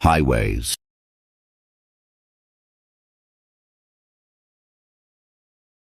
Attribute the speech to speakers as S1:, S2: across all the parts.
S1: Highways.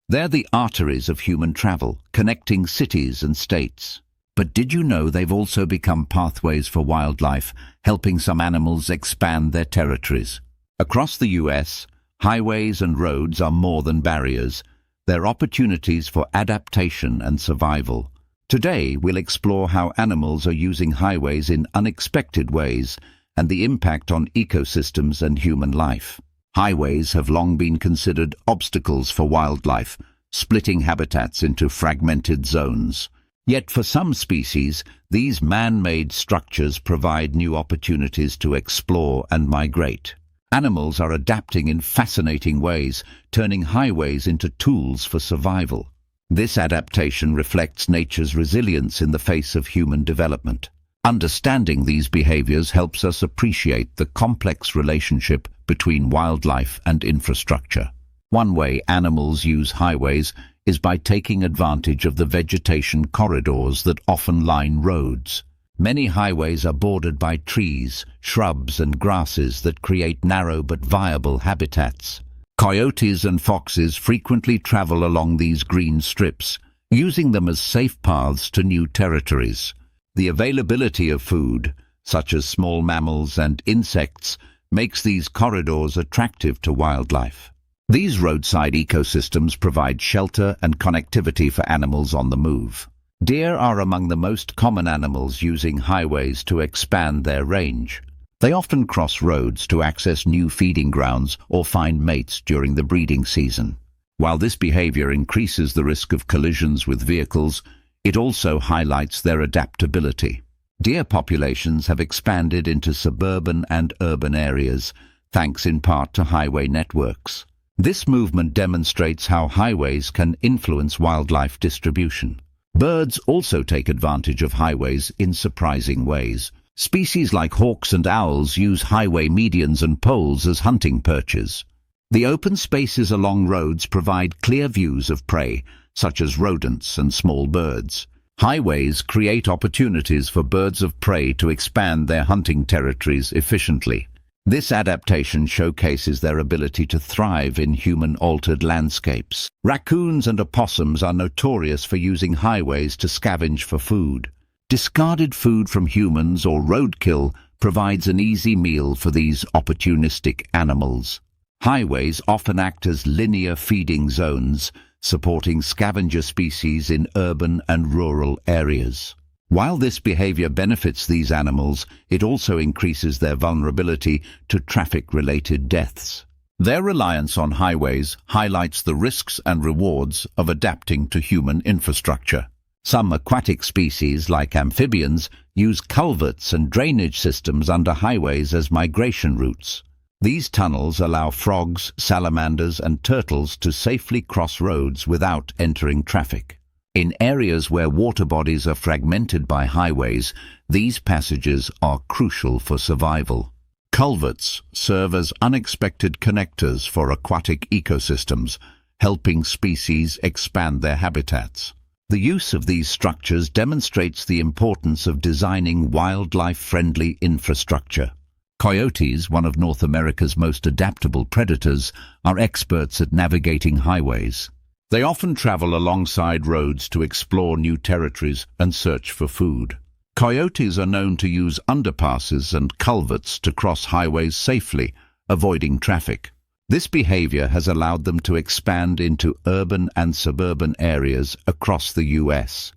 S1: They're the arteries of human travel, connecting cities and states. But did you know they've also become pathways for wildlife, helping some animals expand their territories? Across the US, highways and roads are more than barriers. They're opportunities for adaptation and survival. Today, we'll explore how animals are using highways in unexpected ways and the impact on ecosystems and human life. Highways have long been considered obstacles for wildlife, splitting habitats into fragmented zones. Yet for some species, these man-made structures provide new opportunities to explore and migrate. Animals are adapting in fascinating ways, turning highways into tools for survival. This adaptation reflects nature's resilience in the face of human development. Understanding these behaviors helps us appreciate the complex relationship between wildlife and infrastructure. One way animals use highways is by taking advantage of the vegetation corridors that often line roads. Many highways are bordered by trees, shrubs and grasses that create narrow but viable habitats. Coyotes and foxes frequently travel along these green strips, using them as safe paths to new territories. The availability of food, such as small mammals and insects, makes these corridors attractive to wildlife. These roadside ecosystems provide shelter and connectivity for animals on the move. Deer are among the most common animals using highways to expand their range. They often cross roads to access new feeding grounds or find mates during the breeding season. While this behavior increases the risk of collisions with vehicles, it also highlights their adaptability. Deer populations have expanded into suburban and urban areas, thanks in part to highway networks. This movement demonstrates how highways can influence wildlife distribution. Birds also take advantage of highways in surprising ways. Species like hawks and owls use highway medians and poles as hunting perches. The open spaces along roads provide clear views of prey, such as rodents and small birds. Highways create opportunities for birds of prey to expand their hunting territories efficiently. This adaptation showcases their ability to thrive in human-altered landscapes. Raccoons and opossums are notorious for using highways to scavenge for food. Discarded food from humans or roadkill provides an easy meal for these opportunistic animals. Highways often act as linear feeding zones, supporting scavenger species in urban and rural areas. While this behavior benefits these animals, it also increases their vulnerability to traffic-related deaths. Their reliance on highways highlights the risks and rewards of adapting to human infrastructure. Some aquatic species, like amphibians, use culverts and drainage systems under highways as migration routes. These tunnels allow frogs, salamanders, and turtles to safely cross roads without entering traffic. In areas where water bodies are fragmented by highways, these passages are crucial for survival. Culverts serve as unexpected connectors for aquatic ecosystems, helping species expand their habitats. The use of these structures demonstrates the importance of designing wildlife-friendly infrastructure. Coyotes, one of North America's most adaptable predators, are experts at navigating highways. They often travel alongside roads to explore new territories and search for food. Coyotes are known to use underpasses and culverts to cross highways safely, avoiding traffic. This behavior has allowed them to expand into urban and suburban areas across the US.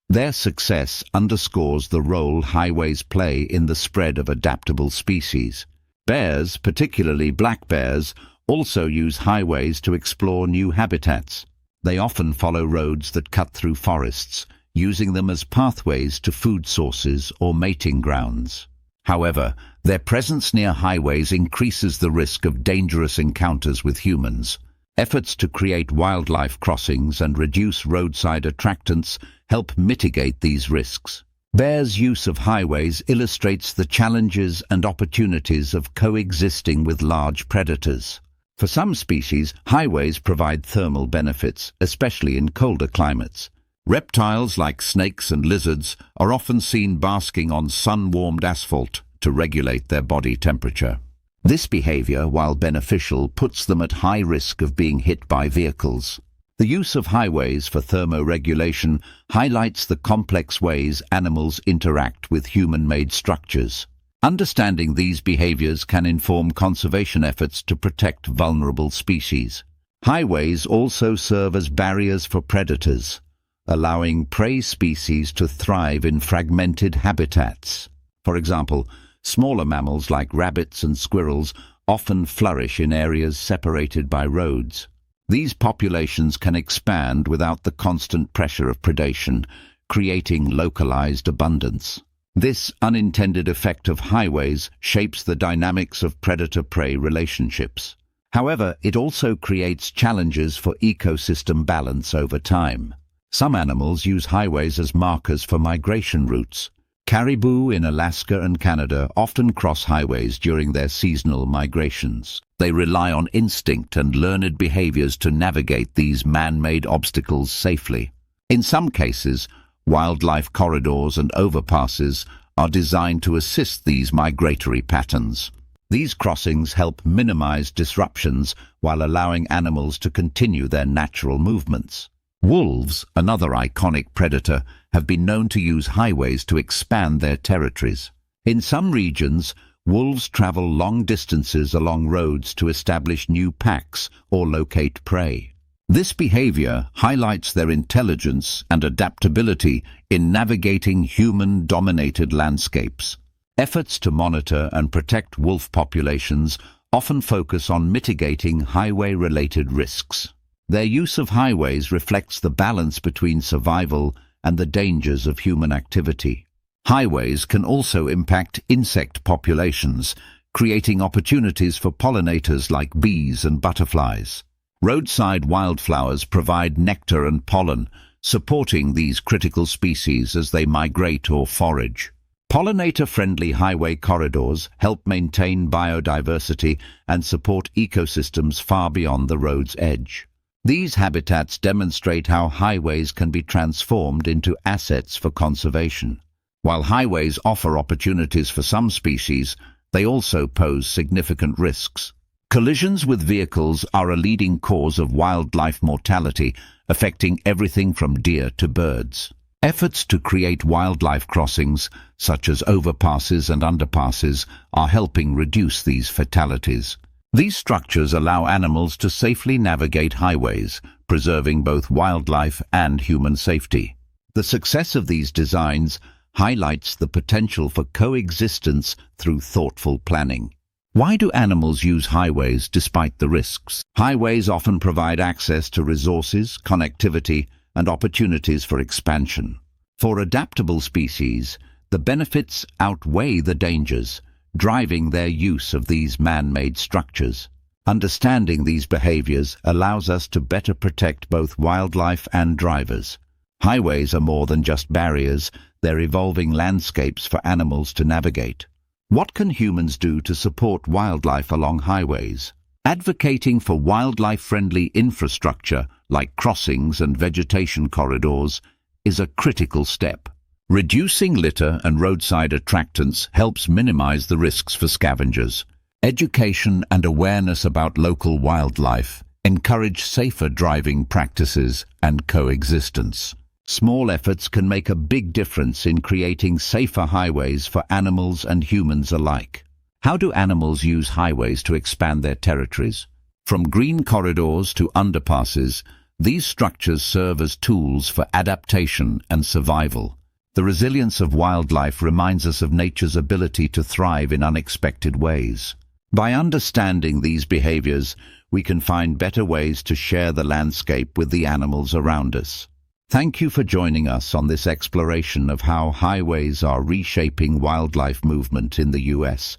S1: Their success underscores the role highways play in the spread of adaptable species. Bears, particularly black bears, also use highways to explore new habitats. They often follow roads that cut through forests, using them as pathways to food sources or mating grounds. However, their presence near highways increases the risk of dangerous encounters with humans. Efforts to create wildlife crossings and reduce roadside attractants help mitigate these risks. Bears' use of highways illustrates the challenges and opportunities of coexisting with large predators. For some species, highways provide thermal benefits, especially in colder climates. Reptiles like snakes and lizards are often seen basking on sun-warmed asphalt, to regulate their body temperature. This behavior, while beneficial, puts them at high risk of being hit by vehicles. The use of highways for thermoregulation highlights the complex ways animals interact with human-made structures. Understanding these behaviors can inform conservation efforts to protect vulnerable species. Highways also serve as barriers for predators, allowing prey species to thrive in fragmented habitats. For example, smaller mammals like rabbits and squirrels often flourish in areas separated by roads. These populations can expand without the constant pressure of predation, creating localized abundance. This unintended effect of highways shapes the dynamics of predator-prey relationships. However, it also creates challenges for ecosystem balance over time. Some animals use highways as markers for migration routes. Caribou in Alaska and Canada often cross highways during their seasonal migrations. They rely on instinct and learned behaviors to navigate these man-made obstacles safely. In some cases, wildlife corridors and overpasses are designed to assist these migratory patterns. These crossings help minimize disruptions while allowing animals to continue their natural movements. Wolves, another iconic predator, have been known to use highways to expand their territories. In some regions, wolves travel long distances along roads to establish new packs or locate prey. This behavior highlights their intelligence and adaptability in navigating human-dominated landscapes. Efforts to monitor and protect wolf populations often focus on mitigating highway-related risks. Their use of highways reflects the balance between survival and the dangers of human activity. Highways can also impact insect populations, creating opportunities for pollinators like bees and butterflies. Roadside wildflowers provide nectar and pollen, supporting these critical species as they migrate or forage. Pollinator-friendly highway corridors help maintain biodiversity and support ecosystems far beyond the road's edge. These habitats demonstrate how highways can be transformed into assets for conservation. While highways offer opportunities for some species, they also pose significant risks. Collisions with vehicles are a leading cause of wildlife mortality, affecting everything from deer to birds. Efforts to create wildlife crossings, such as overpasses and underpasses, are helping reduce these fatalities. These structures allow animals to safely navigate highways, preserving both wildlife and human safety. The success of these designs highlights the potential for coexistence through thoughtful planning. Why do animals use highways despite the risks? Highways often provide access to resources, connectivity, and opportunities for expansion. For adaptable species, the benefits outweigh the dangers, driving their use of these man-made structures. Understanding these behaviors allows us to better protect both wildlife and drivers. Highways are more than just barriers, they're evolving landscapes for animals to navigate. What can humans do to support wildlife along highways? Advocating for wildlife-friendly infrastructure, like crossings and vegetation corridors, is a critical step. Reducing litter and roadside attractants helps minimize the risks for scavengers. Education and awareness about local wildlife encourage safer driving practices and coexistence. Small efforts can make a big difference in creating safer highways for animals and humans alike. How do animals use highways to expand their territories? From green corridors to underpasses, these structures serve as tools for adaptation and survival. The resilience of wildlife reminds us of nature's ability to thrive in unexpected ways. By understanding these behaviors, we can find better ways to share the landscape with the animals around us. Thank you for joining us on this exploration of how highways are reshaping wildlife movement in the US.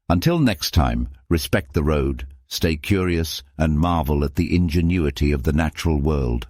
S1: Until next time, respect the road, stay curious, and marvel at the ingenuity of the natural world.